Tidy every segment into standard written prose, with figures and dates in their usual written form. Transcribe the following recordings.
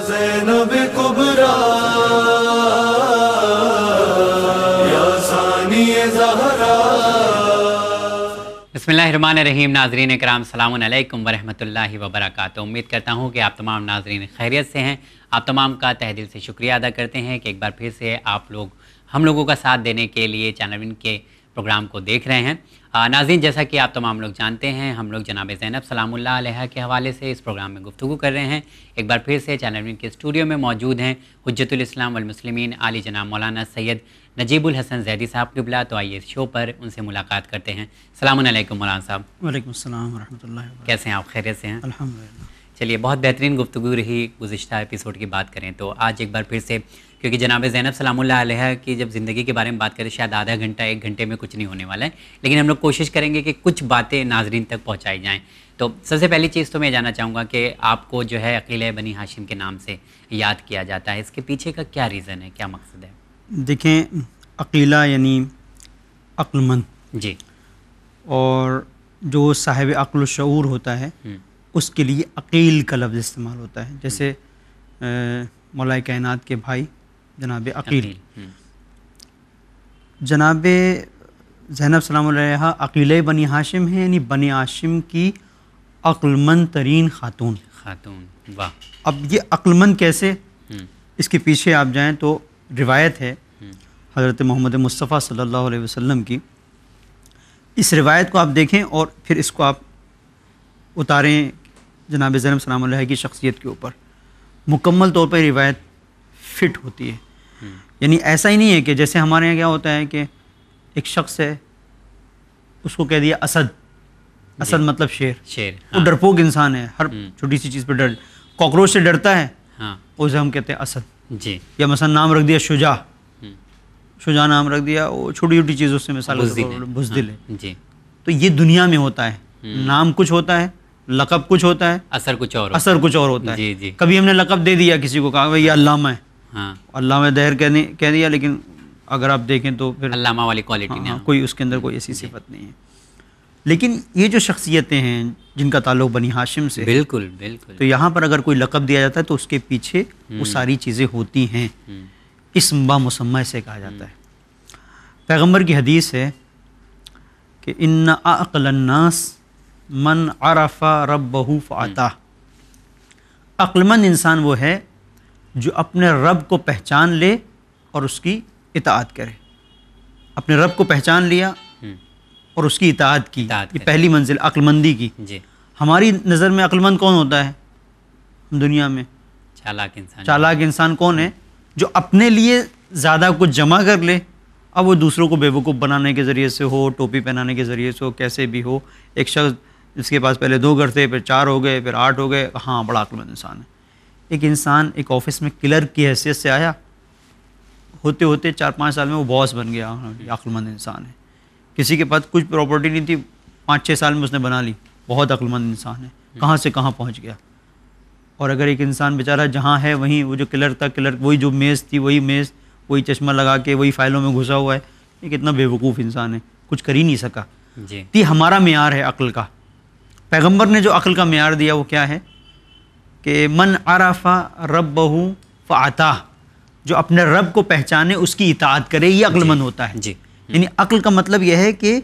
زینب کبریٰ یا ثانی زہرا۔ بسم اللہ الرحمن الرحیم۔ ناظرین کرام السلام علیکم ورحمۃ اللہ وبرکاتہ۔ امید کرتا ہوں کہ آپ تمام ناظرین خیریت سے ہیں۔ آپ تمام کا تہ دل سے شکریہ ادا کرتے ہیں کہ ایک بار پھر سے آپ لوگ ہم لوگوں کا ساتھ دینے کے لیے چینل ون کے پروگرام کو دیکھ رہے ہیں۔ ناظرین، جیسا کہ آپ تمام لوگ جانتے ہیں، ہم لوگ جناب زینب سلام اللہ علیہ کے حوالے سے اس پروگرام میں گفتگو کر رہے ہیں۔ ایک بار پھر سے چینل ون کے اسٹوڈیو میں موجود ہیں حجت الاسلام والمسلمین عالی جناب مولانا سید نجیب الحسن زیدی صاحب قبلہ۔ تو آئیے اس شو پر ان سے ملاقات کرتے ہیں۔ السلام علیکم مولانا صاحب۔ وعلیکم السلام ورحمۃ اللہ وبرکاتہ۔ کیسے ہیں آپ؟ خیریت سے ہیں؟ الحمدللہ۔ چلیے، بہت بہترین گفتگو رہی۔ گزشتہ ایپیسوڈ کی بات کریں تو آج ایک بار پھر سے، کیونکہ جناب زینب سلام اللہ علیہ کی جب زندگی کے بارے میں بات کریں شاید آدھا گھنٹہ ایک گھنٹے میں کچھ نہیں ہونے والا ہے، لیکن ہم لوگ کوشش کریں گے کہ کچھ باتیں ناظرین تک پہنچائی جائیں۔ تو سب سے پہلی چیز تو میں جاننا چاہوں گا کہ آپ کو جو ہے عقیلہ بنی ہاشم کے نام سے یاد کیا جاتا ہے، اس کے پیچھے کا کیا ریزن ہے، کیا مقصد ہے؟ دیکھیں، عقیلہ یعنی عقل مند، جی، اور جو صاحب عقل و شعور ہوتا ہے اس کے لیے عقیل کا لفظ استعمال ہوتا ہے۔ جیسے مولا کائنات کے بھائی جناب عقیل، جناب زینب سلام اللہ علیہ عقیلہ بنی ہاشم ہے، یعنی بنی ہاشم کی عقل مند ترین خاتون۔ واہ۔ اب یہ عقل مند کیسے، اس کے پیچھے آپ جائیں تو روایت ہے حضرت محمد مصطفیٰ صلی اللہ علیہ وسلم کی۔ اس روایت کو آپ دیکھیں اور پھر اس کو آپ اتاریں جناب زینب سلام اللہ کی شخصیت کے اوپر، مکمل طور پر روایت فٹ ہوتی ہے۔ یعنی ایسا ہی نہیں ہے کہ جیسے ہمارے یہاں کیا ہوتا ہے کہ ایک شخص ہے، اس کو کہہ دیا اسد، اسد مطلب شیر، وہ ڈرپوک انسان ہے، ہر چھوٹی سی چیز پہ ڈر، کاکروچ سے ڈرتا ہے، اسے ہم کہتے ہیں اسد۔ جی۔ یا مثلا نام رکھ دیا شجاع، شجاع نام رکھ دیا، وہ چھوٹی چھوٹی چیزوں سے مثال بزدل ہے۔ جی۔ تو یہ دنیا میں ہوتا ہے، نام کچھ ہوتا ہے، لقب کچھ ہوتا ہے، اثر کچھ اور ہوتا ہے۔ جی جی۔ کبھی ہم نے لقب دے دیا کسی کو، کہا بھائی یہ علامہ ہے، علامہ دہر کہہ دیا، لیکن اگر آپ دیکھیں تو پھر علامہ والی کوالٹی نہیں، کوئی اس کے اندر کوئی ایسی صفت نہیں ہے۔ لیکن یہ جو شخصیتیں ہیں جن کا تعلق بنی ہاشم سے، بالکل بالکل، تو یہاں پر اگر کوئی لقب دیا جاتا ہے تو اس کے پیچھے وہ ساری چیزیں ہوتی ہیں، اسم با مسمى سے کہا جاتا ہے۔ پیغمبر کی حدیث ہے کہ ان اعقل الناس من عرف ربہ فعطاہ، عقل مند انسان وہ ہے جو اپنے رب کو پہچان لے اور اس کی اطاعت کرے۔ اپنے رب کو پہچان لیا اور اس کی اطاعت کی، یہ پہلی منزل عقل مندی کی۔ ہماری نظر میں عقل مند کون ہوتا ہے دنیا میں؟ چالاک انسان کون ہے؟ جو اپنے لیے زیادہ کچھ جمع کر لے، اب وہ دوسروں کو بیوقوف بنانے کے ذریعے سے ہو، ٹوپی پہنانے کے ذریعے سے ہو، کیسے بھی ہو۔ ایک شخص جس کے پاس پہلے 2 گھر تھے، پھر 4 ہو گئے، پھر 8 ہو گئے، ہاں بڑا عقل مند انسان ہے۔ ایک انسان ایک آفس میں کلرک کی حیثیت سے آیا، ہوتے ہوتے 4-5 سال میں وہ باس بن گیا، عقل مند انسان ہے۔ کسی کے پاس کچھ پراپرٹی نہیں تھی، 5-6 سال میں اس نے بنا لی، بہت عقل مند انسان ہے، کہاں سے کہاں پہنچ گیا۔ اور اگر ایک انسان بیچارہ جہاں ہے وہیں، وہ جو کلرک تھا، وہی جو میز تھی وہی میز، وہی چشمہ لگا کے وہی فائلوں میں گھسا ہوا ہے، یہ کتنا بیوقوف انسان ہے، کچھ کر ہی نہیں سکا۔ یہ ہمارا معیار ہے عقل کا۔ پیغمبر نے جو عقل کا معیار دیا وہ کیا ہے کہ من عرف ربہ فعطاہ، جو اپنے رب کو پہچانے اس کی اطاعت کرے، یہ عقل مند ہوتا ہے۔ یعنی عقل کا مطلب یہ ہے کہ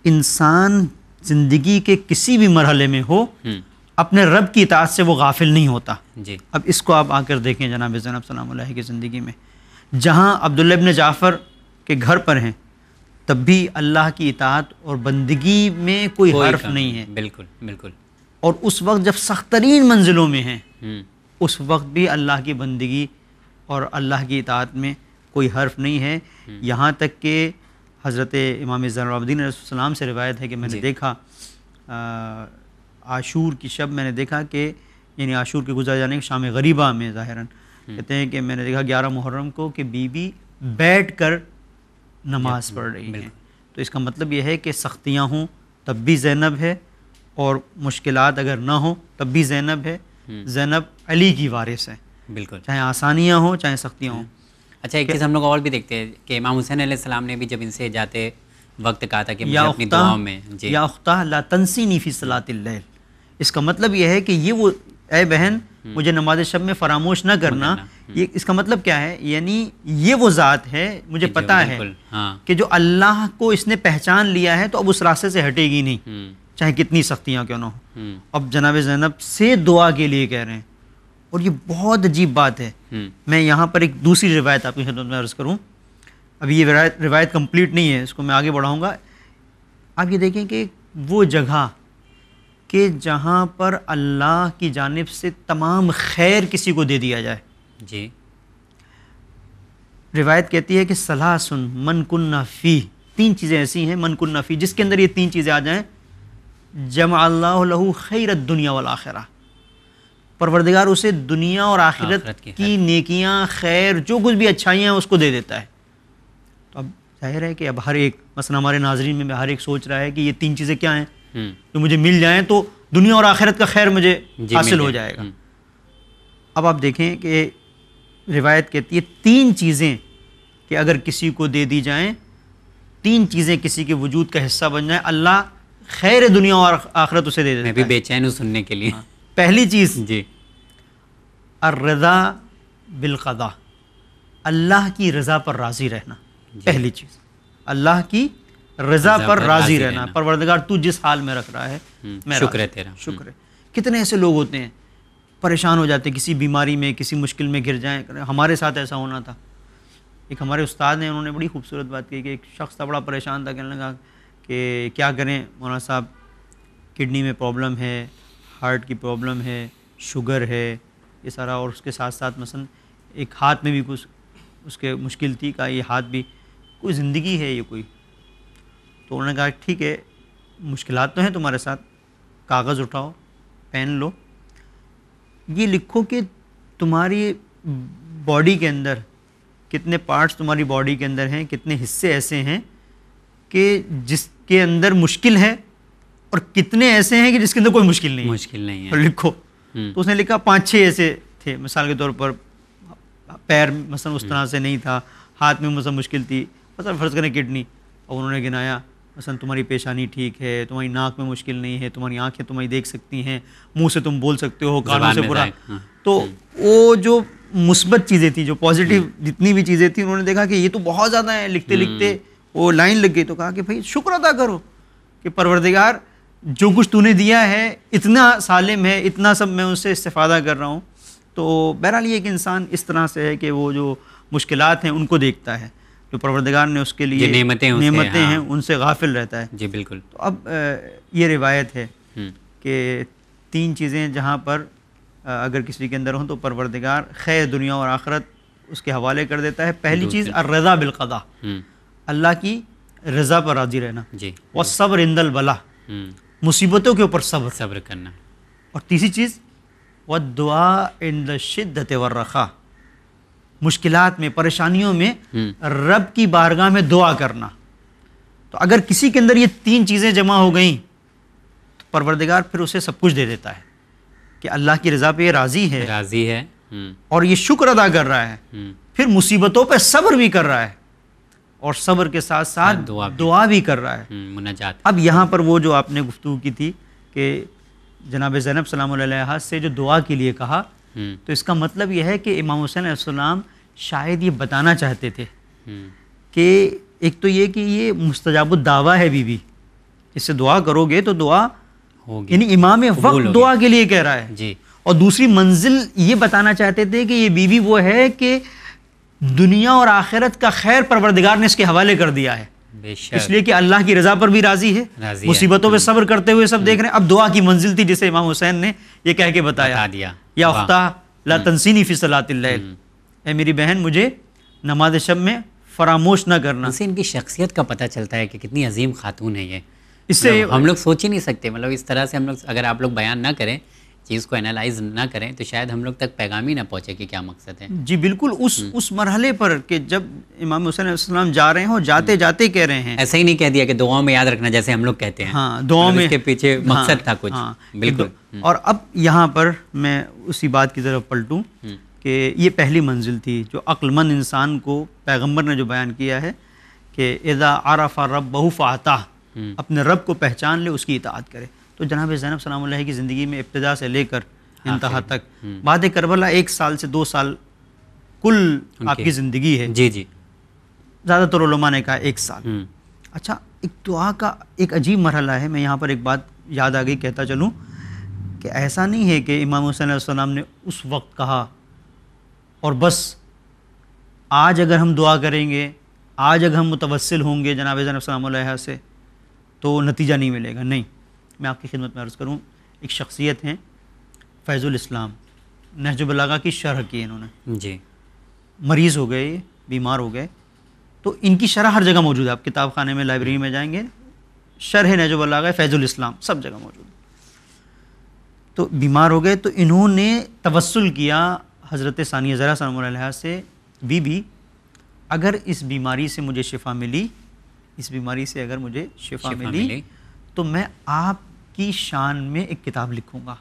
انسان زندگی کے کسی بھی مرحلے میں ہو، اپنے رب کی اطاعت سے وہ غافل نہیں ہوتا۔ اب اس کو آپ آ کر دیکھیں جناب زینب سلام اللہ کی زندگی میں، جہاں عبداللہ ابن جعفر کے گھر پر ہیں تب بھی اللہ کی اطاعت اور بندگی میں کوئی حرف نہیں ہے۔ بالکل بالکل۔ اور اس وقت جب سخت ترین منزلوں میں ہیں، اس وقت بھی اللہ کی بندگی اور اللہ کی اطاعت میں کوئی حرف نہیں ہے۔ یہاں تک کہ حضرت امام زین العابدین علیہ السلام سے روایت ہے کہ میں نے دیکھا عاشور کی شب، میں نے دیکھا کہ یعنی عاشور کے گزر جانے کے شام غریبہ میں ظاہراً کہتے ہیں کہ میں نے دیکھا 11 محرم کو کہ بی بی بیٹھ کر نماز پڑھ رہی ہیں۔ تو اس کا مطلب یہ ہے کہ سختیاں ہوں تب بھی زینب ہے، اور مشکلات اگر نہ ہوں تب بھی زینب ہے۔ زینب علی کی وارث ہے، بالکل، چاہے آسانیاں ہوں چاہے سختیاں ہوں۔ اچھا، ایک چیز ہم لوگ اور بھی دیکھتے ہیں کہ امام حسین علیہ السلام نے بھی جب ان سے جاتے وقت کہا تھا کہ مجھے اپنی دعاؤں میں یا اختہ لا تنسینی فی صلاۃ اللیل، اس کا مطلب یہ ہے کہ یہ وہ اے بہن مجھے نماز شب میں فراموش نہ کرنا. یہ اس کا مطلب کیا ہے؟ یعنی یہ وہ ذات ہے، مجھے پتا ہے کہ جو اللہ کو اس نے پہچان لیا ہے تو اب اس راستے سے ہٹے گی نہیں، چاہے کتنی سختیاں کیوں نہ ہو. اب جناب زینب سے دعا کے لیے کہہ رہے ہیں، اور یہ بہت عجیب بات ہے. میں یہاں پر ایک دوسری روایت آپ کی خدمت میں عرض کروں. ابھی یہ روایت کمپلیٹ نہیں ہے، اس کو میں آگے بڑھاؤں گا. آپ یہ دیکھیں کہ وہ جگہ کہ جہاں پر اللہ کی جانب سے تمام خیر کسی کو دے دیا جائے. جی. روایت کہتی ہے کہ ثلاثن من کن فی، 3 چیزیں ایسی ہیں من کن فی جس کے اندر یہ 3 چیزیں آ جائیں، جمع اللہ لہ خیر الدنیا والآخرہ، پروردگار اسے دنیا اور آخرت کی نیکیاں، خیر، جو کچھ بھی اچھائیاں ہیں اس کو دے دیتا ہے. تو اب ظاہر ہے کہ اب ہر ایک، مثلا ہمارے ناظرین میں ہر ایک سوچ رہا ہے کہ یہ 3 چیزیں کیا ہیں جو مجھے مل جائیں تو دنیا اور آخرت کا خیر مجھے حاصل ہو جائے گا. اب آپ دیکھیں کہ روایت کہتی ہے 3 چیزیں کہ اگر کسی کو دے دی جائیں، 3 چیزیں کسی کے وجود کا حصہ بن جائیں، اللہ خیر دنیا اور آخرت اسے دے دیتا ہے. میں بھی بے چین ہوں سننے کے لیے. پہلی چیز جی الرضا بالقضاء، اللہ کی رضا پر راضی رہنا. پہلی چیز اللہ کی رضا پر راضی رہنا. پروردگار تو جس حال میں رکھ رہا ہے میں شکر ہے تیرا. شکر ہے. کتنے ایسے لوگ ہوتے ہیں پریشان ہو جاتے ہیں، کسی بیماری میں، کسی مشکل میں گر جائیں. ہمارے ساتھ ایسا ہونا تھا. ایک ہمارے استاد ہیں، انہوں نے بڑی خوبصورت بات کی کہ ایک شخص تھا بڑا پریشان تھا، کہنے لگا کہ کیا کریں مولانا صاحب، کڈنی میں پرابلم ہے، ہارٹ کی پرابلم ہے، شوگر ہے، یہ سارا، اور اس کے ساتھ ساتھ مثلا ایک ہاتھ میں بھی کچھ اس کے مشکل تھی. کہا یہ ہاتھ بھی کوئی زندگی ہے یہ کوئی؟ تو انہوں نے کہا ٹھیک ہے مشکلات تو ہیں تمہارے ساتھ، کاغذ اٹھاؤ، پین لو، یہ لکھو کہ تمہاری باڈی کے اندر کتنے پارٹس تمہاری باڈی کے اندر ہیں، کتنے حصے ایسے ہیں کہ جس کے اندر مشکل ہے، اور کتنے ایسے ہیں کہ جس کے اندر کوئی مشکل نہیں ہے. اور لکھو. تو اس نے لکھا 5-6 ایسے تھے، مثال کے طور پر پیر مثلا اس طرح سے نہیں تھا، ہاتھ میں مثلا مشکل تھی، مثلا فرض کریں کڈنی، اور انہوں نے گنایا مثلا تمہاری پیشانی ٹھیک ہے، تمہاری ناک میں مشکل نہیں ہے، تمہاری آنکھیں تمہاری دیکھ سکتی ہیں، منہ سے تم بول سکتے ہو، کانوں سے برا. تو وہ جو مثبت چیزیں تھیں، جو پازیٹیو جتنی بھی چیزیں تھیں، انہوں نے دیکھا کہ یہ تو بہت زیادہ ہیں. لکھتے لکھتے وہ لائن لگ گئی. تو کہا کہ بھائی شکر ادا کرو کہ پروردگار جو کچھ تو نے دیا ہے اتنا سالم ہے، اتنا سب میں اس سے استفادہ کر رہا ہوں. تو بہرحال یہ کہ انسان اس طرح سے ہے کہ وہ جو مشکلات ہیں ان کو دیکھتا ہے، جو پروردگار نے اس کے لیے نعمتیں ہیں ان سے غافل رہتا ہے. جی بالکل. تو اب یہ روایت ہے کہ 3 چیزیں جہاں پر اگر کسی کے اندر ہوں تو پروردگار خیر دنیا اور آخرت اس کے حوالے کر دیتا ہے. پہلی چیز الرضا بالقضاء، اللہ کی رضا پر راضی رہنا. جی. والصبر عند البلاء، مصیبتوں کے اوپر صبر کرنا. اور تیسری چیز والدعاء عند الشدۃ والرخاء، مشکلات میں، پریشانیوں میں رب کی بارگاہ میں دعا کرنا. تو اگر کسی کے اندر یہ 3 چیزیں جمع ہو گئیں تو پروردگار پھر اسے سب کچھ دے دیتا ہے کہ اللہ کی رضا پہ یہ راضی ہے اور یہ شکر ادا کر رہا ہے، پھر مصیبتوں پہ صبر بھی کر رہا ہے، اور صبر کے ساتھ ساتھ دعا بھی کر رہا ہے. مناجات. اب یہاں پر وہ جو آپ نے گفتگو کی تھی کہ جناب زینب سلام اللہ علیہ سے جو دعا کے لیے کہا، تو اس کا مطلب یہ ہے کہ امام حسین علیہ السلام شاید یہ بتانا چاہتے تھے کہ ایک تو یہ کہ یہ مستجاب الدعویٰ ہے، بیوی اس سے دعا کرو گے تو دعا ہوگی، یعنی امام وقت دعا کے لیے کہہ رہا ہے. جی. اور دوسری منزل یہ بتانا چاہتے تھے کہ یہ بیوی وہ ہے کہ دنیا اور آخرت کا خیر پروردگار نے اس کے حوالے کر دیا ہے، اس لیے کہ اللہ کی رضا پر بھی راضی ہے، مصیبتوں پہ صبر کرتے ہوئے سب دیکھ رہے ہیں. اب دعا کی منزل تھی جسے امام حسین نے یہ کہہ کے بتایا، یا اختہ لا تنسینی فی صلاۃ اللیل، اے میری بہن مجھے نماز شب میں فراموش نہ کرنا. اس سے ان کی شخصیت کا پتہ چلتا ہے کہ کتنی عظیم خاتون ہے یہ. اس سے ہم لوگ سوچ ہی نہیں سکتے، مطلب اس طرح سے ہم لوگ اگر آپ لوگ بیان نہ کریں، چیز کو انالائز نہ کریں، تو شاید ہم لوگ تک پیغام ہی نہ پہنچے کہ کیا مقصد ہے. جی بالکل. اس مرحلے پر کہ جب امام حسین علیہ السلام جا رہے ہیں اور جاتے جاتے کہہ رہے ہیں، ایسا ہی نہیں کہہ دیا کہ دعاؤں میں یاد رکھنا جیسے ہم لوگ کہتے ہیں. ہاں دعاؤں میں، اس کے پیچھے مقصد تھا کچھ. بالکل. اور اب یہاں پر میں اسی بات کی طرف پلٹوں کہ یہ پہلی منزل تھی جو عقل مند انسان کو پیغمبر نے جو بیان کیا ہے کہ اذا عرف ربہ فاطاع، اپنے رب کو پہچان لے، اس کی اطاعت کرے. تو جناب زینب سلام اللہ کی زندگی میں ابتدا سے لے کر انتہا تک. بعد کربلا 1 سال سے 2 سال کل آپ کی زندگی ہے. جی جی. زیادہ تر علماء نے کہا 1 سال. اچھا ایک دعا کا ایک عجیب مرحلہ ہے. میں یہاں پر ایک بات یاد آ گئی کہتا چلوں کہ ایسا نہیں ہے کہ امام حسین علیہ السلام نے اس وقت کہا اور بس آج اگر ہم دعا کریں گے، آج اگر ہم متوسل ہوں گے جناب زینب سلام علیہ سے تو نتیجہ نہیں ملے گا. نہیں، میں آپ کی خدمت میں عرض کروں، ایک شخصیت ہیں فیض الاسلام، نہج البلاغہ کی شرح کی انہوں نے. جی. مریض ہو گئے، بیمار ہو گئے، تو ان کی شرح ہر جگہ موجود ہے. آپ کتاب خانے میں لائبریری میں جائیں گے، شرح نہج البلاغہ فیض الاسلام سب جگہ موجود ہے. تو بیمار ہو گئے تو انہوں نے توسل کیا حضرت ثانیہ زہرا سلام اللہ علیہا سے، بی اگر اس بیماری سے مجھے شفا ملی، اس بیماری سے اگر مجھے شفا ملی تو میں آپ کی شان میں ایک کتاب لکھوں گا،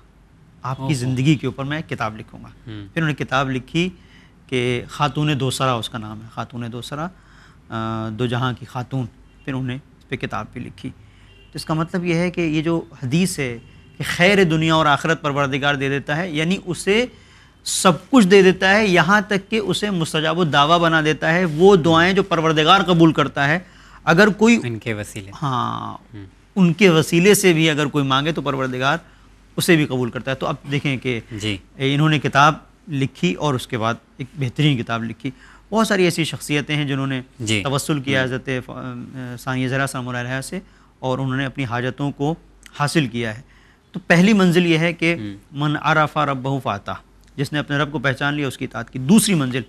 آپ کی زندگی کے اوپر میں ایک کتاب لکھوں گا. پھر انہوں نے کتاب لکھی کہ خاتون دوسرا اس کا نام ہے، خاتون دوسرا، دو جہاں کی خاتون. پھر انہوں نے اس پہ کتاب بھی لکھی. تو اس کا مطلب یہ ہے کہ یہ جو حدیث ہے کہ خیر دنیا اور آخرت پروردگار دے دیتا ہے، یعنی اسے سب کچھ دے دیتا ہے، یہاں تک کہ اسے مستجاب الدعویٰ بنا دیتا ہے. وہ دعائیں جو پروردگار قبول کرتا ہے، اگر کوئی ان کے وسیلے، ہاں ان کے وسیلے سے بھی اگر کوئی مانگے تو پروردگار اسے بھی قبول کرتا ہے. تو اب دیکھیں کہ جی انہوں نے کتاب لکھی اور اس کے بعد ایک بہترین کتاب لکھی. بہت ساری ایسی شخصیتیں ہیں جنہوں نے توسل کیا حضرت ثانیہ زہرا سلام اللہ علیہا سے اور انہوں نے اپنی حاجتوں کو حاصل کیا ہے. تو پہلی منزل یہ ہے کہ من عرف ربہ فاتح، جس نے اپنے رب کو پہچان لیا اس کی اطاعت کی. دوسری منزل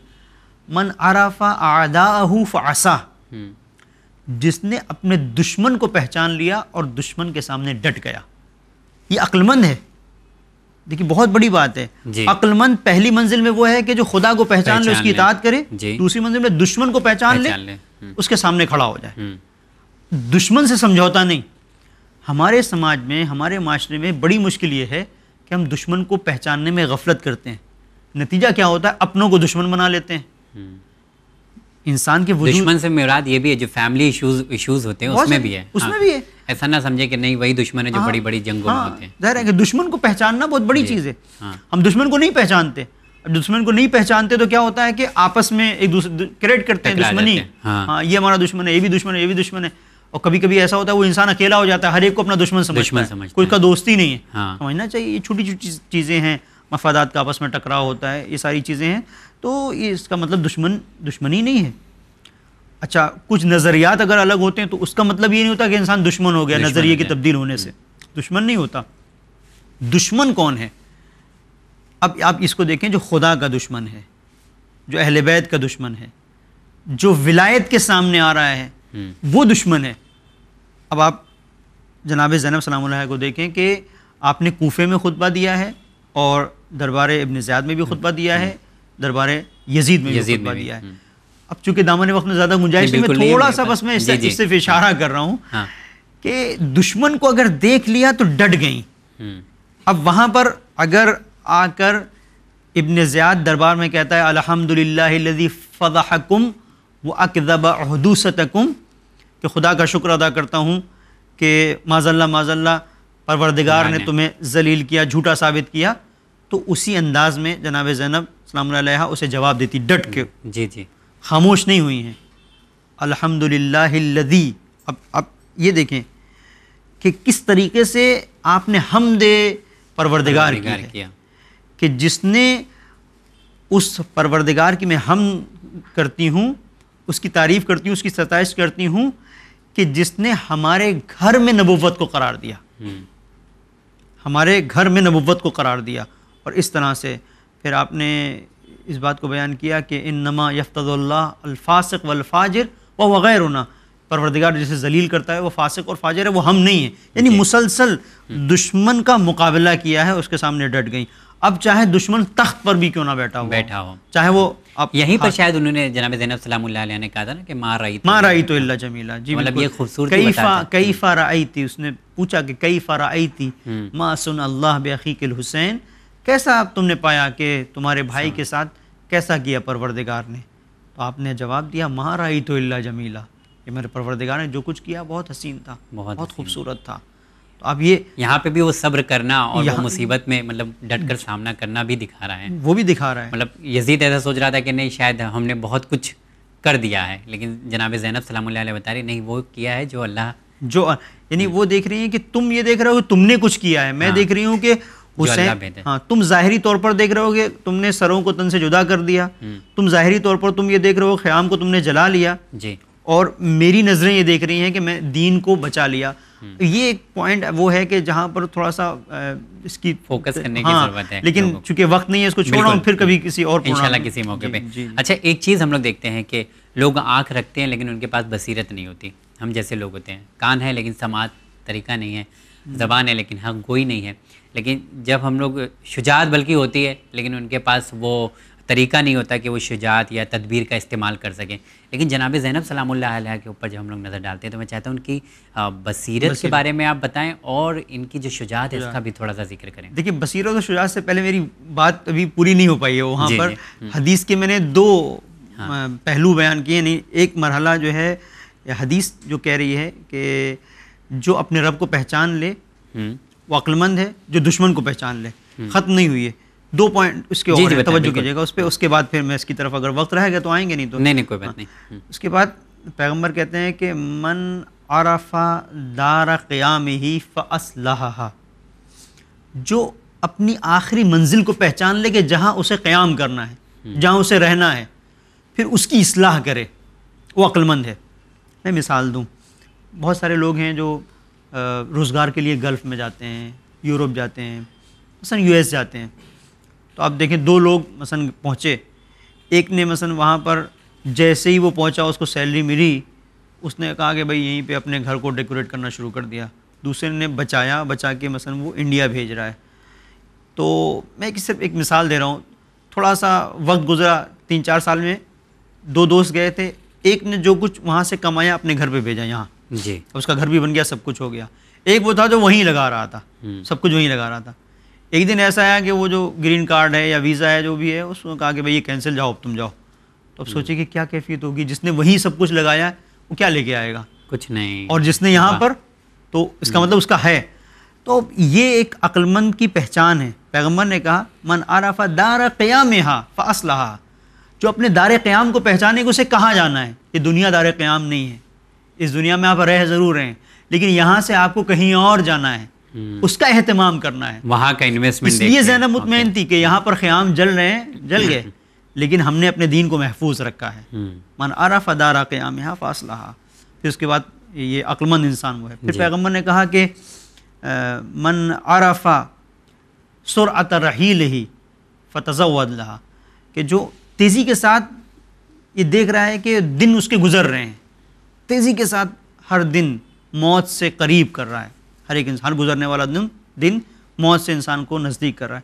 من عرف اعداءہ فعصا، جس نے اپنے دشمن کو پہچان لیا اور دشمن کے سامنے ڈٹ گیا. یہ عقل مند ہے. دیکھیے بہت بڑی بات ہے. عقل مند پہلی منزل میں وہ ہے کہ جو خدا کو پہچان لے اس کی اطاعت کرے. دوسری منزل میں دشمن کو پہچان لے اس کے سامنے کھڑا ہو جائے. دشمن سے سمجھوتا نہیں. ہمارے سماج میں، ہمارے معاشرے میں بڑی مشکل یہ ہے کہ ہم دشمن کو پہچاننے میں غفلت کرتے ہیں. نتیجہ کیا ہوتا ہے؟ اپنوں کو دشمن بنا لیتے ہیں. انسان کے وجود، دشمن سے مراد یہ بھی ہے جو فیملی ایشوز ہوتے ہیں اس میں بھی ہے. اس میں بھی ہے. ایسا نہ سمجھے کہ نہیں وہی دشمن ہے جو بڑی بڑی جنگوں میں ہوتے ہیں. ظاہر ہے کہ دشمن کو پہچاننا بہت بڑی چیز ہے. ہم دشمن کو نہیں پہچانتے. اب دشمن کو نہیں پہچانتے تو کیا ہوتا ہے کہ آپس میں ایک دوسرے کریٹ کرتے ہیں دشمنی. ہاں یہ ہمارا دشمن ہے، یہ بھی دشمن ہے، یہ بھی دشمن ہے. اور کبھی کبھی ایسا ہوتا ہے وہ انسان اکیلا ہو جاتا ہے، ہر ایک کو اپنا دشمن سمجھتا ہے، کوئی کا دوست ہی نہیں ہے. سمجھنا چاہیے یہ چھوٹی چھوٹی چیزیں ہیں، مفادات کا آپس میں ٹکراؤ ہوتا ہے، یہ ساری چیزیں ہیں. تو یہ اس کا مطلب دشمنی نہیں ہے. اچھا کچھ نظریات اگر الگ ہوتے ہیں تو اس کا مطلب یہ نہیں ہوتا کہ انسان دشمن ہو گیا نظریے کی تبدیل ہونے سے. دشمن نہیں ہوتا. دشمن کون ہے؟ اب آپ اس کو دیکھیں، جو خدا کا دشمن ہے، جو اہل بیت کا دشمن ہے، جو ولایت کے سامنے آ رہا ہے وہ دشمن ہے. اب آپ جناب زینب سلام اللہ کو دیکھیں کہ آپ نے کوفے میں خطبہ دیا ہے اور دربار ابن زیاد میں بھی خطبہ دیا ہے، دربار یزید میں بھی خطبہ دیا ہے. اب چونکہ دامن وقت میں زیادہ گنجائش نہیں، میں تھوڑا سا بس میں اس سے اشارہ کر رہا ہوں کہ دشمن کو اگر دیکھ لیا تو ڈٹ گئیں. اب وہاں پر اگر آ کر ابن زیاد دربار میں کہتا ہے الحمدللہ الذی فضحکم واکذب حدوثتکم، کہ خدا کا شکر ادا کرتا ہوں کہ معاذ اللہ پروردگار نے تمہیں ذلیل کیا، جھوٹا ثابت کیا. تو اسی انداز میں جناب زینب سلام اللہ علیہا اسے جواب دیتی ڈٹ کے. جی خاموش نہیں ہوئی ہیں. الحمدللہ الذی، اب یہ دیکھیں کہ کس طریقے سے آپ نے حمد پروردگار کیا کہ جس نے اس پروردگار کی میں حمد کرتی ہوں، اس کی تعریف کرتی ہوں، اس کی ستائش کرتی ہوں کہ جس نے ہمارے گھر میں نبوت کو قرار دیا، ہمارے گھر میں نبوت کو قرار دیا. اور اس طرح سے پھر آپ نے اس بات کو بیان کیا کہ انما یفتض اللہ الفاسق والفاجر وهو غیرنا، پروردگار جسے ذلیل کرتا ہے وہ فاسق اور فاجر ہے، وہ ہم نہیں ہیں. یعنی مسلسل دشمن کا مقابلہ کیا ہے، اس کے سامنے ڈٹ گئیں. اب چاہے دشمن تخت پر بھی کیوں نہ بیٹھا ہو، چاہے وہ یہیں پر شاید انہوں نے جناب زینب سلام اللہ علیہ نے کہا تھا نا کہ ما رأیت الا جمیلا. جی مطلب یہ خوبصورتی کیف رأیتی، اس نے پوچھا کہ کیف رأیتی ما سن اللہ بأخیک الحسین، کیسا اب تم نے پایا کہ تمہارے بھائی کے ساتھ کیسا کیا پروردگار نے؟ تو آپ نے جواب دیا ما رأیت الا جمیلا، کہ میرے پروردگار نے جو کچھ کیا بہت حسین تھا، بہت خوبصورت تھا. تو اب یہ یہاں پہ بھی وہ صبر کرنا اور وہ مصیبت میں مطلب ڈٹ کر سامنا کرنا بھی دکھا رہا ہے. وہ بھی دکھا رہا ہے. مطلب یزید ایسا سوچ رہا تھا کہ نہیں شاید ہم نے بہت کچھ کر دیا ہے، لیکن جناب زینب سلام اللہ علیہ بتا رہی نہیں، وہ کیا ہے جو اللہ یعنی وہ دیکھ رہی ہیں کہ تم یہ دیکھ رہے ہو کہ تم نے کچھ کیا ہے، میں دیکھ رہی ہوں کہ حسین، ہاں تم ظاہری طور پر دیکھ رہے ہو کہ تم نے سروں کو تن سے جدا کر دیا، تم ظاہری طور پر تم یہ دیکھ رہے ہو خیام کو تم نے جلا لیا، جی، اور میری نظریں یہ دیکھ رہی ہیں کہ میں دین کو بچا لیا. یہ ایک پوائنٹ وہ ہے کہ جہاں پر تھوڑا سا اس کی فوکس کرنے کی ضرورت ہے، لیکن چونکہ وقت نہیں ہے اس کو چھوڑا ہوں، پھر کبھی کسی اور انشاءاللہ کسی موقع پہ. اچھا ایک چیز ہم لوگ دیکھتے ہیں کہ لوگ آنکھ رکھتے ہیں لیکن ان کے پاس بصیرت نہیں ہوتی. ہم جیسے لوگ ہوتے ہیں، کان ہے لیکن سماعت طریقہ نہیں ہے، زبان ہے لیکن حق گوئی نہیں ہے. لیکن جب ہم لوگ شجاعت بلکہ ہوتی ہے لیکن ان کے پاس وہ طریقہ نہیں ہوتا کہ وہ شجاعت یا تدبیر کا استعمال کر سکیں. لیکن جناب زینب سلام اللہ علیہ کے اوپر جب ہم لوگ نظر ڈالتے ہیں تو میں چاہتا ہوں ان کی بصیرت کے بارے میں آپ بتائیں اور ان کی جو شجاعت ہے اس کا بھی تھوڑا سا ذکر کریں. دیکھیں بصیرت اور شجاعت سے پہلے میری بات ابھی پوری نہیں ہو پائی ہے. وہاں پر حدیث کے میں نے دو پہلو بیان کیے. نہیں، ایک مرحلہ جو ہے حدیث جو کہہ رہی ہے کہ جو اپنے رب کو پہچان لے وہ عقل مند ہے، جو دشمن کو پہچان لے. ختم نہیں ہوئی ہے، 2 پوائنٹ اس کے اوپر توجہ کیجیے گا اس پہ. اس کے بعد پھر میں اس کی طرف اگر وقت رہے گا تو آئیں گے، نہیں تو نہیں کوئی بات نہیں. اس کے بعد پیغمبر کہتے ہیں کہ من عرف دار قیامہ فاصلحھا، جو اپنی آخری منزل کو پہچان لے کہ جہاں اسے قیام کرنا ہے، جہاں اسے رہنا ہے، پھر اس کی اصلاح کرے، وہ عقل مند ہے. میں مثال دوں، بہت سارے لوگ ہیں جو روزگار کے لیے گلف میں جاتے ہیں، یورپ جاتے ہیں، مثلا US جاتے ہیں. تو آپ دیکھیں 2 لوگ مثلا پہنچے، ایک نے مثلا وہاں پر جیسے ہی وہ پہنچا اس کو سیلری ملی، اس نے کہا کہ بھائی یہیں پہ اپنے گھر کو ڈیکوریٹ کرنا شروع کر دیا. دوسرے نے بچا کے مثلا وہ انڈیا بھیج رہا ہے. تو میں صرف ایک مثال دے رہا ہوں. تھوڑا سا وقت گزرا، 3-4 سال میں 2 دوست گئے تھے. ایک نے جو کچھ وہاں سے کمایا اپنے گھر پہ بھیجا یہاں، جی، اس کا گھر بھی بن گیا، سب کچھ ہو گیا. ایک وہ تھا جو وہیں لگا رہا تھا، سب کچھ وہیں لگا رہا تھا. ایک دن ایسا آیا کہ وہ جو گرین کارڈ ہے یا ویزا ہے جو بھی ہے، اس نے کہا کہ بھائی یہ کینسل، جاؤ اب تم جاؤ. تو اب سوچے کہ کیا کیفیت ہوگی، جس نے وہیں سب کچھ لگایا وہ کیا لے کے آئے گا؟ کچھ نہیں. اور جس نے یہاں پر، تو اس کا مطلب اس کا ہے. تو یہ ایک عقل مند کی پہچان ہے. پیغمبر نے کہا من عرف دار قیامھا فاصلحھا، جو اپنے دار قیام کو پہچانے کہ اسے کہاں جانا ہے. یہ دنیا دار قیام نہیں ہے، اس دنیا میں آپ رہ ضرور رہے ہیں لیکن یہاں سے آپ کو کہیں اور جانا ہے، اس کا اہتمام کرنا ہے، وہاں کا انویسٹمنٹ. اس لیے زینب مطمئن تھی کہ یہاں پر خیام جل رہے ہیں، جل گئے لیکن ہم نے اپنے دین کو محفوظ رکھا ہے. من عرف دار قیامھا فاصلحھا. پھر اس کے بعد یہ عقل مند انسان وہ ہے. پھر پیغمبر نے کہا کہ من عرف سرعت رحیلہ فتزود لہا، کہ جو تیزی کے ساتھ یہ دیکھ رہا ہے کہ دن اس کے گزر رہے ہیں، تیزی کے ساتھ ہر دن موت سے قریب کر رہا ہے. ہر ایک انسان، ہر گزرنے والا دن موت سے انسان کو نزدیک کر رہا ہے.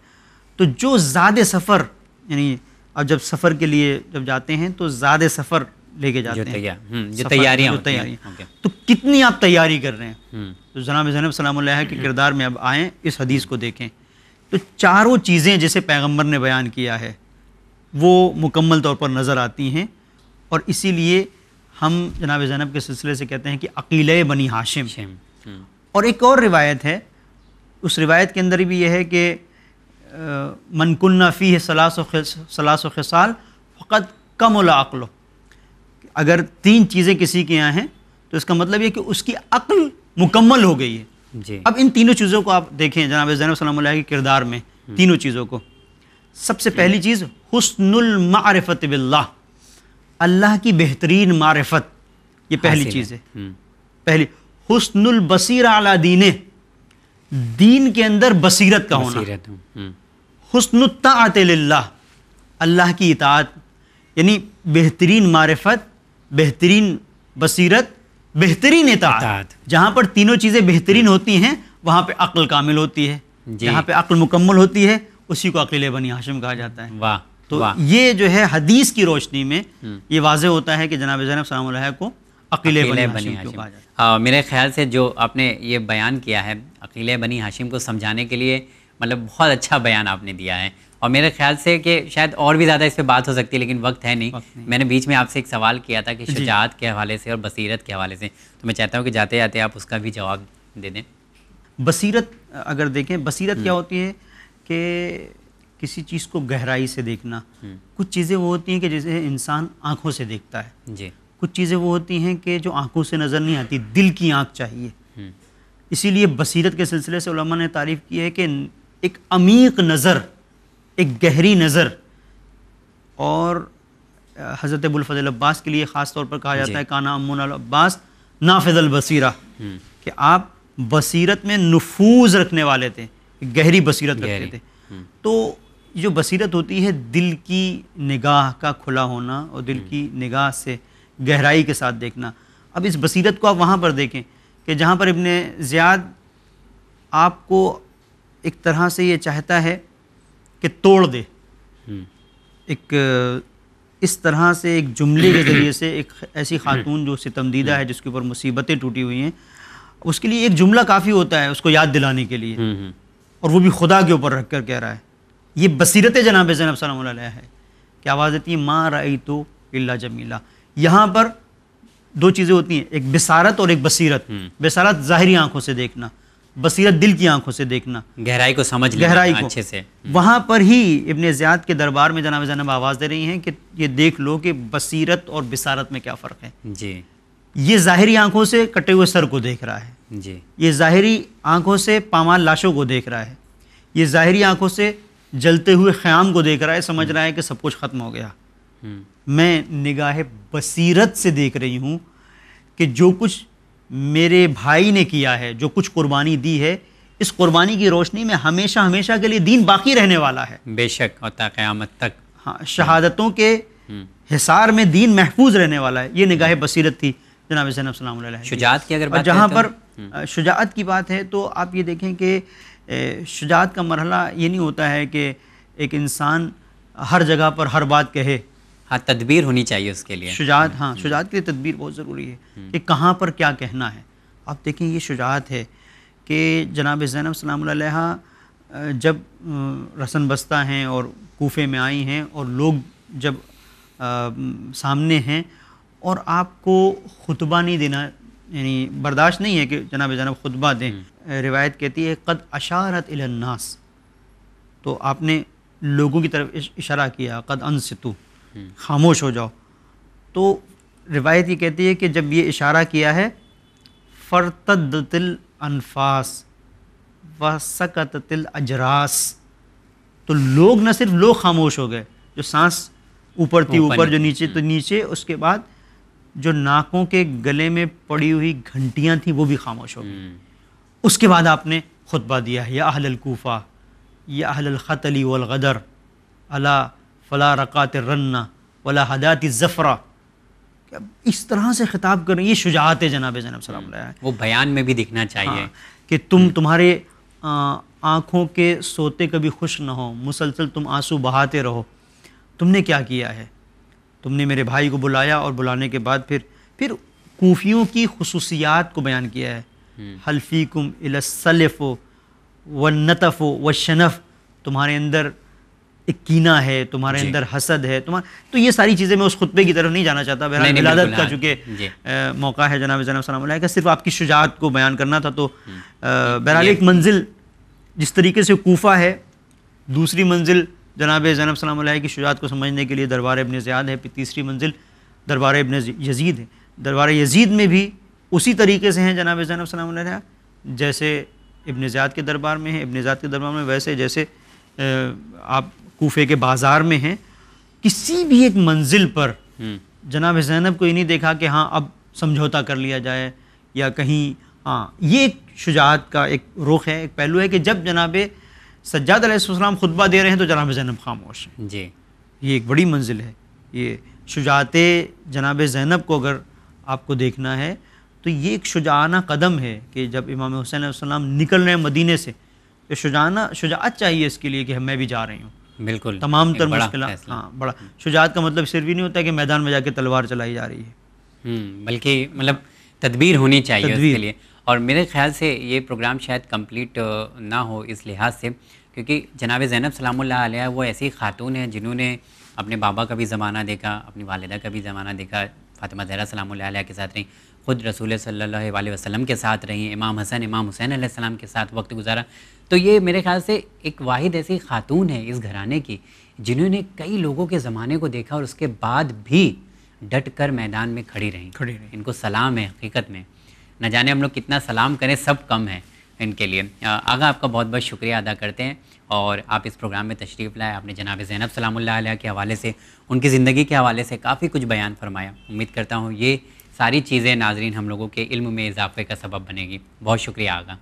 تو جو زیادہ سفر، یعنی اب جب سفر کے لیے جب جاتے ہیں تو زیادہ سفر لے کے جاتے ہیں، جو تیاریاں، تو کتنی آپ تیاری کر رہے ہیں. تو جناب زینب سلام اللہ کے کردار میں اب آئیں، اس حدیث کو دیکھیں تو چاروں چیزیں جسے پیغمبر نے بیان کیا ہے وہ مکمل طور پر نظر آتی ہیں. اور اسی لیے ہم جناب زینب کے سلسلے سے کہتے ہیں کہ عقیلہ بنی ہاشم. اور ایک اور روایت ہے، اس روایت کے اندر بھی یہ ہے کہ من کن فیہ ثلاث خصال فقد کمل عقلہ، اگر 3 چیزیں کسی کے یہاں ہیں تو اس کا مطلب یہ کہ اس کی عقل مکمل ہو گئی ہے. اب ان تینوں چیزوں کو آپ دیکھیں جناب زینب سلام اللہ کے کردار میں، تینوں چیزوں کو. سب سے پہلی چیز حسن المعرفت باللہ، اللہ کی بہترین معرفت، یہ پہلی چیز ہے. پہلی حسن البصیر علی دینہ، دین کے اندر بصیرت کا ہونا. حسن الطاعت للہ، اللہ کی اطاعت، یعنی بہترین معرفت، بہترین بصیرت، بہترین اطاعت. جہاں پر تینوں چیزیں بہترین ہوتی ہیں وہاں پہ عقل کامل ہوتی ہے. جہاں پہ عقل مکمل ہوتی ہے اسی کو عقیلہ بنی ہاشم کہا جاتا ہے. تو یہ جو ہے حدیث کی روشنی میں یہ واضح ہوتا ہے کہ جناب زینب سلام اللہ کو عقیلہ بنی ہاشم کیوں کہا جاتا ہے. میرے خیال سے جو آپ نے یہ بیان کیا ہے عقیلہ بنی ہاشم کو سمجھانے کے لیے، مطلب بہت اچھا بیان آپ نے دیا ہے. اور میرے خیال سے کہ شاید اور بھی زیادہ اس پہ بات ہو سکتی ہے لیکن وقت ہے نہیں. میں نے بیچ میں آپ سے ایک سوال کیا تھا کہ شجاعت کے حوالے سے اور بصیرت کے حوالے سے، تو میں چاہتا ہوں کہ جاتے جاتے آپ اس کا بھی جواب دے دیں. بصیرت اگر دیکھیں، بصیرت کیا ہوتی ہے کہ کسی چیز کو گہرائی سے دیکھنا. کچھ چیزیں وہ ہوتی ہیں کہ جسے انسان آنکھوں سے دیکھتا ہے، جی. کچھ چیزیں وہ ہوتی ہیں کہ جو آنکھوں سے نظر نہیں آتی، دل کی آنکھ چاہیے. اسی لیے بصیرت کے سلسلے سے علماء نے تعریف کی ہے کہ ایک عمیق نظر، ایک گہری نظر. اور حضرت ابوالفضل عباس کے لیے خاص طور پر کہا جاتا ہے کانا امون العباس نافذ البصیرہ، کہ آپ بصیرت میں نفوذ رکھنے والے تھے، گہری بصیرت رکھتے تھے. تو جو بصیرت ہوتی ہے دل کی نگاہ کا کھلا ہونا اور دل کی نگاہ سے گہرائی کے ساتھ دیکھنا. اب اس بصیرت کو آپ وہاں پر دیکھیں کہ جہاں پر ابن زیاد آپ کو ایک طرح سے یہ چاہتا ہے کہ توڑ دے، ایک اس طرح سے ایک جملے کے ذریعے سے ایک ایسی خاتون جو ستم دیدہ ہے، جس کے اوپر مصیبتیں ٹوٹی ہوئی ہیں، اس کے لیے ایک جملہ کافی ہوتا ہے اس کو یاد دلانے کے لیے، اور وہ بھی خدا کے اوپر رکھ کر کہہ رہا ہے. یہ بصیرت جناب زینب سلام اللہ علیہ ہے کہ آواز دیتی ہے ما رأیت الا جمیلا. یہاں پر دو چیزیں ہوتی ہیں، ایک بصارت اور ایک بصیرت. بصارت ظاہری آنکھوں سے دیکھنا، بصیرت دل کی آنکھوں سے دیکھنا، گہرائی کو سمجھ لینا گہرائی کو اچھے سے. وہاں پر ہی ابن زیاد کے دربار میں جناب زینب آواز دے رہی ہیں کہ یہ دیکھ لو کہ بصیرت اور بصارت میں کیا فرق ہے. جی. یہ ظاہری آنکھوں سے کٹے ہوئے سر کو دیکھ رہا ہے، جی. یہ ظاہری آنکھوں سے پامال لاشوں کو دیکھ رہا ہے، یہ ظاہری آنکھوں سے جلتے ہوئے خیام کو دیکھ رہا ہے، سمجھ رہا ہے کہ سب کچھ ختم ہو گیا. میں نگاہ بصیرت سے دیکھ رہی ہوں کہ جو کچھ میرے بھائی نے کیا ہے، جو کچھ قربانی دی ہے، اس قربانی کی روشنی میں ہمیشہ ہمیشہ کے لیے دین باقی رہنے والا ہے. بے شک، اور تا قیامت تک. ہاں، شہادتوں کے حصار میں دین محفوظ رہنے والا ہے. یہ نگاہ بصیرت تھی جناب زینب سلام اللہ علیہ. شجاعت کی اگر اور بات جہاں کریں پر شجاعت کی بات ہے تو آپ یہ دیکھیں کہ شجاعت کا مرحلہ یہ نہیں ہوتا ہے کہ ایک انسان ہر جگہ پر ہر بات کہے. ہاں، تدبیر ہونی چاہیے اس کے لیے. شجاعت، ہاں، شجاعت کے لیے تدبیر بہت ضروری ہے کہ کہاں پر کیا کہنا ہے. آپ دیکھیں یہ شجاعت ہے کہ جناب زینب سلام اللہ علیہ جب رسن بستہ ہیں اور کوفے میں آئی ہیں اور لوگ جب سامنے ہیں اور آپ کو خطبہ نہیں دینا، یعنی برداشت نہیں ہے کہ جناب زینب خطبہ دیں. روایت کہتی ہے قد اشارت الی الناس، تو آپ نے لوگوں کی طرف اشارہ کیا، قد انصتو، خاموش ہو جاؤ. تو روایت یہ کہتی ہے کہ جب یہ اشارہ کیا ہے فرتدت الانفاس وسکتت الاجراس، تو لوگ نہ صرف لوگ خاموش ہو گئے، جو سانس اوپر تھی اوپر، جو نیچے تو نیچے، اس کے بعد جو ناکوں کے گلے میں پڑی ہوئی گھنٹیاں تھیں وہ بھی خاموش ہو گئی. اس کے بعد آپ نے خطبہ دیا ہے یا اہل الکوفہ یا اہل الخطل والغدر الا فلا رقات الرن ولا حدات الزفرہ. اس طرح سے خطاب کر رہی ہے. یہ شجاعت ہے جناب زینب سلام اللہ علیہ. وہ بیان میں بھی دکھنا چاہیے کہ تمہارے آنکھوں کے سوتے کبھی خوش نہ ہو، مسلسل تم آنسو بہاتے رہو. تم نے کیا کیا ہے؟ تم نے میرے بھائی کو بلایا اور بلانے کے بعد پھر کوفیوں کی خصوصیات کو بیان کیا ہے. حل فیکم الی السلف والنتف والشنف، تمہارے اندر ایک کینہ ہے، تمہارے اندر حسد ہے، تو یہ ساری چیزیں میں اس خطبے کی طرف نہیں جانا چاہتا. بہرحال ولادت کا چونکہ موقع ہے جناب زینب سلام اللہ کا، صرف آپ کی شجاعت کو بیان کرنا تھا. تو بہرحال ایک منزل جس طریقے سے کوفہ ہے، دوسری منزل جناب زینب سلام اللہ کی شجاعت کو سمجھنے کے لیے دربار ابن زیاد ہے، پھر تیسری منزل دربار ابن یزید ہے. دربار یزید میں بھی اسی طریقے سے ہیں جناب زینب سلام اللہ علیہ، جیسے ابن زیاد کے دربار میں ہیں، ابن زیاد کے دربار میں ویسے جیسے آپ کوفے کے بازار میں ہیں. کسی بھی ایک منزل پر جناب زینب کو یہ نہیں دیکھا کہ ہاں اب سمجھوتا کر لیا جائے یا کہیں. ہاں، یہ ایک شجاعت کا ایک رخ ہے، ایک پہلو ہے کہ جب جناب سجاد علیہ السلام خطبہ دے رہے ہیں تو جناب زینب خاموش ہیں. جی، یہ ایک بڑی منزل ہے. یہ شجاعت جناب زینب کو اگر آپ کو دیکھنا ہے تو یہ ایک شجاعانہ قدم ہے کہ جب امام حسین علیہ السلام نکل رہے ہیں مدینے سے، تو شجاعت چاہیے اس کے لیے کہ میں بھی جا رہی ہوں. بالکل تمام تر مشکلات. ہاں، بڑا شجاعت کا مطلب صرف ہی نہیں ہوتا کہ میدان میں جا کے تلوار چلائی جا رہی ہے، بلکہ مطلب تدبیر ہونی چاہیے اس کے لیے. اور میرے خیال سے یہ پروگرام شاید کمپلیٹ نہ ہو اس لحاظ سے، کیونکہ جناب زینب سلام اللہ علیہ وہ ایسی خاتون ہیں جنہوں نے اپنے بابا کا بھی زمانہ دیکھا، اپنی والدہ کا بھی زمانہ دیکھا، فاطمہ زہرا سلام اللہ علیہ کے ساتھ رہیں، خود رسول صلی اللہ علیہ وسلم کے ساتھ رہیں، امام حسن امام حسین علیہ السلام کے ساتھ وقت گزارا. تو یہ میرے خیال سے ایک واحد ایسی خاتون ہے اس گھرانے کی جنہوں نے کئی لوگوں کے زمانے کو دیکھا اور اس کے بعد بھی ڈٹ کر میدان میں کھڑی رہیں. ان کو سلام ہے حقیقت میں، نہ جانے ہم لوگ کتنا سلام کریں، سب کم ہے ان کے لیے. آغا آپ کا بہت بہت شکریہ ادا کرتے ہیں، اور آپ اس پروگرام میں تشریف لائے. آپ نے جناب زینب سلام اللہ علیہ کے حوالے سے، ان کی زندگی کے حوالے سے کافی کچھ بیان فرمایا. امید کرتا ہوں یہ ساری چیزیں ناظرین ہم لوگوں کے علم میں اضافے کا سبب بنے گی. بہت شکریہ آغا.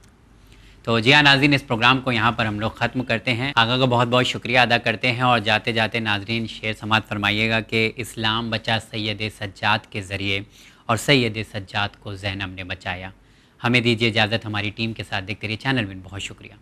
تو جی ہاں ناظرین، اس پروگرام کو یہاں پر ہم لوگ ختم کرتے ہیں. آغا کا بہت بہت شکریہ ادا کرتے ہیں، اور جاتے جاتے ناظرین شعر سماعت فرمائیے گا کہ اسلام بچا سید سجاد کے ذریعے، اور سید سجاد کو زینب نے بچایا. ہمیں دیجیے اجازت، ہماری ٹیم کے ساتھ دیکھتے رہیے چینل میں. بہت شکریہ.